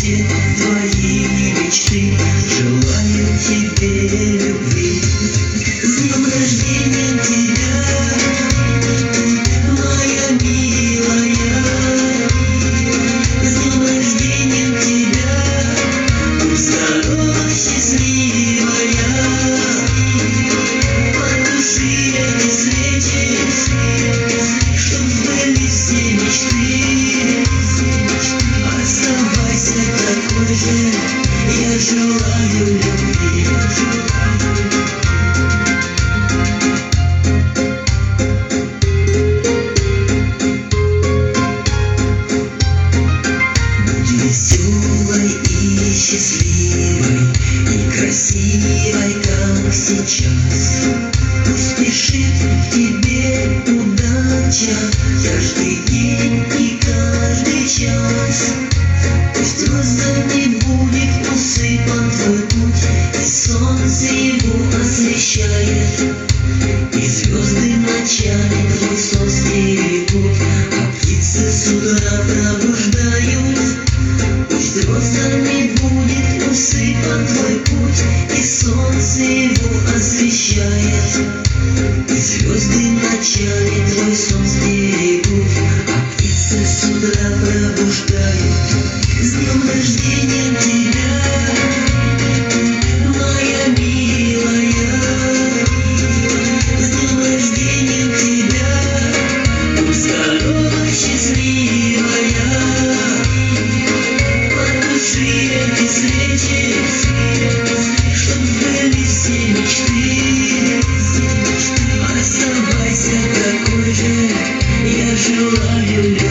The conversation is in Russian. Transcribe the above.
все твои мечты. Желаю тебе любви. С днем рождения тебя, моя милая. С днем рождения тебя, будь здорова, счастливая. Потуши эти свечи, чтоб сбылись все мечты. Оставайся такой же, я желаю любви. Будь веселой и счастливой, и красивой, как сейчас. Пусть спешит к тебе удача каждый день и каждый час. Пусть звездами будет усыпан твой путь, и солнце его освещает, и звезды вначале твой сон стерегут, а птицы с утра пробуждают. Пусть звездами будет усыпан твой путь, и солнце его освещает, и звезды вначале твой сон стерегут, а птицы с утра пробуждают. С днем рождения тебя, моя милая. С днем рождения тебя, будь здорова, счастливая. Потуши эти свечи, чтоб сбылись все мечты. Оставайся такой же, я желаю любви.